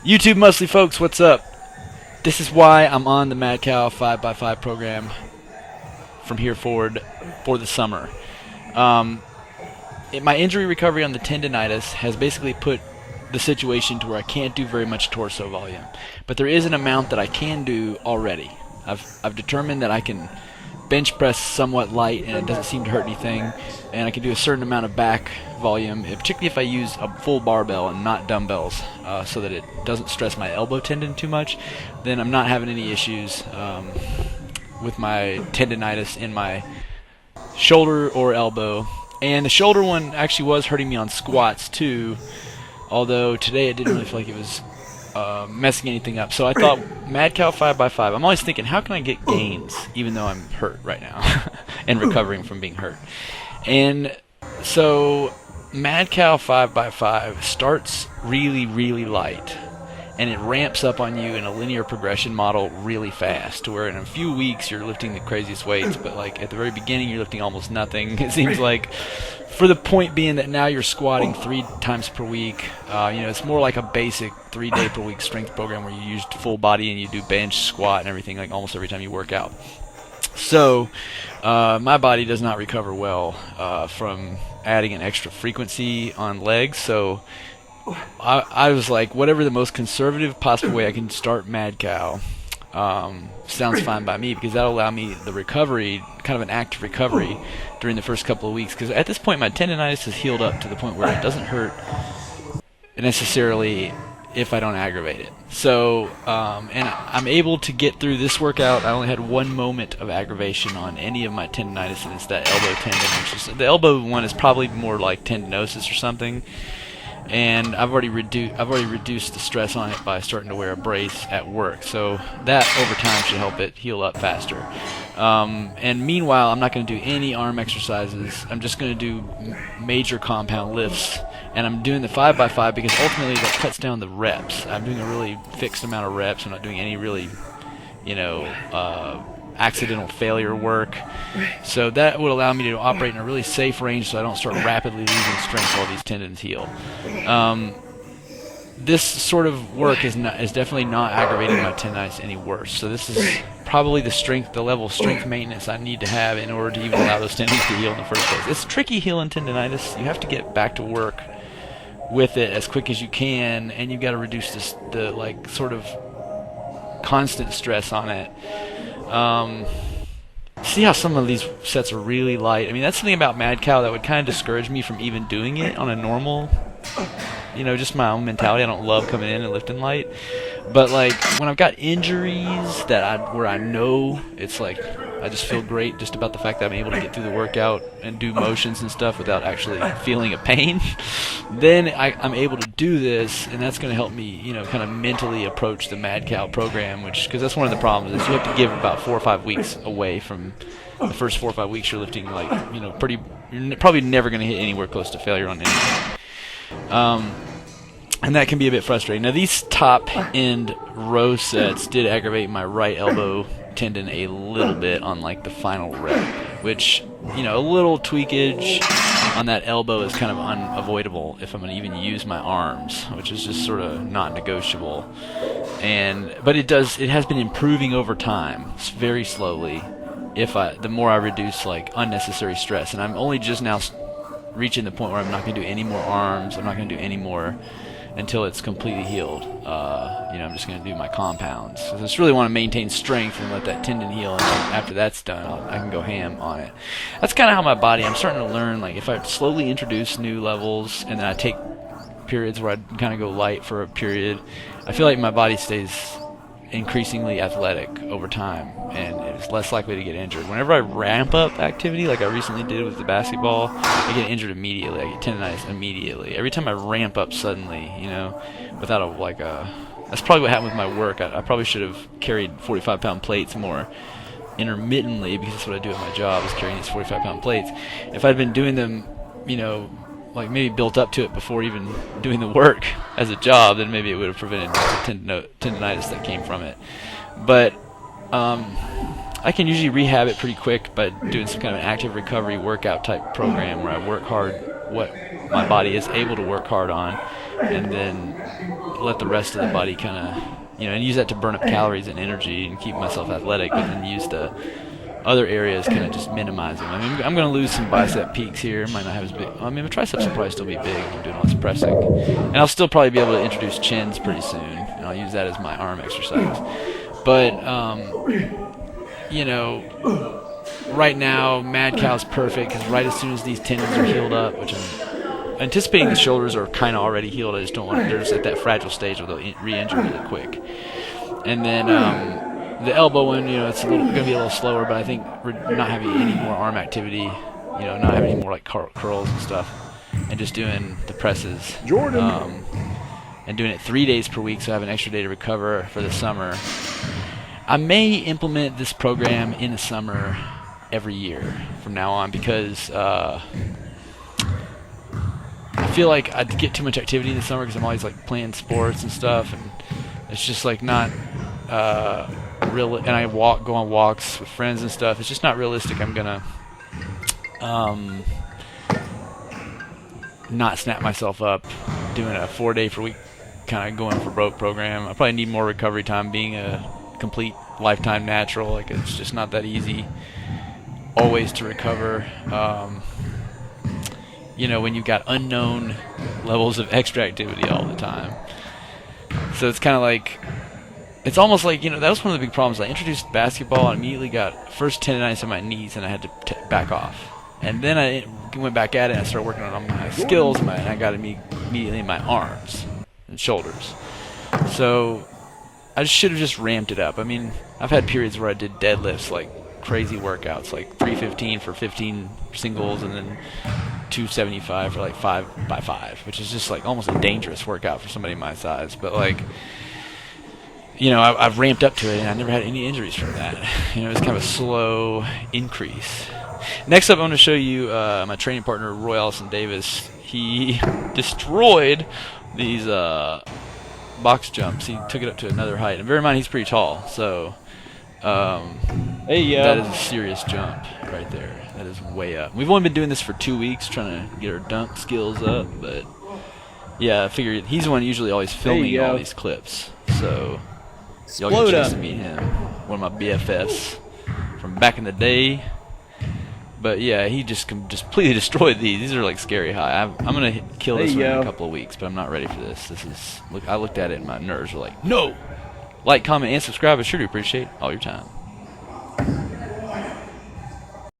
YouTube mostly folks, what's up? This is why I'm on the Madcow 5x5 program from here forward for the summer. My injury recovery on the tendonitis has basically put the situation to where I can't do very much torso volume, but there is an amount that I can do already. I've determined that I can bench press somewhat light and it doesn't seem to hurt anything, and I can do a certain amount of back volume, particularly if I use a full barbell and not dumbbells, so that it doesn't stress my elbow tendon too much. Then I'm not having any issues with my tendonitis in my shoulder or elbow. And the shoulder one actually was hurting me on squats too, although today it didn't really feel like it was messing anything up. So I thought Madcow 5x5. I'm always thinking, how can I get gains even though I'm hurt right now and recovering from being hurt? And so Madcow 5x5 starts really, really light, and it ramps up on you in a linear progression model really fast, to where in a few weeks you're lifting the craziest weights, but like at the very beginning you're lifting almost nothing, it seems like, for the point being that now you're squatting 3 times per week. It's more like a basic 3-day per week strength program where you use full body and you do bench, squat, and everything like almost every time you work out. So my body does not recover well from adding an extra frequency on legs, so I was like, whatever the most conservative possible way I can start Madcow sounds fine by me, because that'll allow me the recovery, kind of an active recovery during the first couple of weeks, because at this point my tendonitis has healed up to the point where it doesn't hurt necessarily if I don't aggravate it. So and I'm able to get through this workout. I only had one moment of aggravation on any of my tendonitis, and it's that elbow tendon, which is, the elbow one is probably more like tendinosis or something. And I've already reduced the stress on it by starting to wear a brace at work, so that over time should help it heal up faster. And meanwhile, I'm not going to do any arm exercises. I'm just going to do major compound lifts, and I'm doing the 5x5 because ultimately that cuts down the reps. I'm doing a really fixed amount of reps. I'm not doing any really, accidental failure work. So that would allow me to operate in a really safe range, so I don't start rapidly losing strength while these tendons heal. This sort of work is definitely not aggravating my tendonitis any worse. So this is probably the level of strength maintenance I need to have in order to even allow those tendons to heal in the first place. It's tricky healing tendonitis. You have to get back to work with it as quick as you can, and you've got to reduce the sort of constant stress on it. See how some of these sets are really light? I mean, that's something about Madcow that would kind of discourage me from even doing it on a normal, just my own mentality. I don't love coming in and lifting light. But like when I've got injuries where I know it's like I just feel great just about the fact that I'm able to get through the workout and do motions and stuff without actually feeling a pain, then I'm able to do this, and that's going to help me, kind of mentally approach the Madcow program, because that's one of the problems is you have to give about 4 or 5 weeks away from the first 4 or 5 weeks. You're lifting you're probably never going to hit anywhere close to failure on anything. And that can be a bit frustrating. Now, these top-end row sets did aggravate my right elbow tendon a little bit on like the final rep, which, a little tweakage on that elbow is kind of unavoidable if I'm going to even use my arms, which is just sort of not negotiable. But it has been improving over time, very slowly, the more I reduce like unnecessary stress. And I'm only just now reaching the point where I'm not going to do any more arms. I'm not going to do any more until it's completely healed. I'm just going to do my compounds. So I just really want to maintain strength and let that tendon heal, and then after that's done, I can go ham on it. That's kind of how my body, I'm starting to learn, like if I slowly introduce new levels and then I take periods where I kind of go light for a period, I feel like my body stays increasingly athletic over time, and it's less likely to get injured. Whenever I ramp up activity, like I recently did with the basketball, I get injured immediately. I get tendonitis immediately. Every time I ramp up suddenly, without that's probably what happened with my work. I probably should have carried 45-pound plates more intermittently, because that's what I do at my job, is carrying these 45-pound plates. If I'd been doing them, like maybe built up to it before even doing the work as a job, then maybe it would have prevented the tendonitis that came from it. But I can usually rehab it pretty quick by doing some kind of an active recovery workout type program where I work hard what my body is able to work hard on, and then let the rest of the body kind of, and use that to burn up calories and energy and keep myself athletic, but then use the other areas kind of just minimize them. I mean, I'm going to lose some bicep peaks here. Might not have as big. I mean, my triceps will probably still be big if I'm doing all this pressing, and I'll still probably be able to introduce chins pretty soon, and I'll use that as my arm exercise. But right now, Madcow's perfect because right as soon as these tendons are healed up, which I'm anticipating the shoulders are kind of already healed. I just don't want they're just at that fragile stage where they'll re-injure really quick. And then the elbow one, it's going to be a little slower, but I think we're not having any more arm activity, not having any more like curls and stuff, and just doing the presses. And doing it 3 days per week, so I have an extra day to recover for the summer. I may implement this program in the summer every year from now on because I feel like I get too much activity in the summer because I'm always like playing sports and stuff, and it's just like not real. And I go on walks with friends and stuff. It's just not realistic. I'm gonna not snap myself up doing a 4 day per week kind of going for broke program. I probably need more recovery time being a complete lifetime natural. Like, it's just not that easy always to recover. When you've got unknown levels of extra activity all the time. So it's kind of like, it's almost like, that was one of the big problems. I introduced basketball and immediately got first tendonitis in my knees, and I had to back off. And then I went back at it, and I started working on my skills, and I got immediately in my arms and shoulders. So I should have just ramped it up. I mean, I've had periods where I did deadlifts, like crazy workouts, like 315 for 15 singles, and then 275 for like 5x5, which is just like almost a dangerous workout for somebody my size. But like, I've ramped up to it, and I never had any injuries from that. It was kind of a slow increase. Next up, I want to show you my training partner, Roy Allison Davis. He destroyed these box jumps. He took it up to another height. And bear in mind, he's pretty tall, so that is a serious jump right there. That is way up. We've only been doing this for 2 weeks, trying to get our dunk skills up, but yeah, I figured he's the one usually always filming all these clips, so y'all get a chance to meet him. One of my BFFs from back in the day. But yeah, he just completely destroyed these. These are like scary high. I'm gonna kill this one in a couple of weeks, but I'm not ready for this. I looked at it and my nerves were like, no. Like, comment, and subscribe. I sure do appreciate all your time.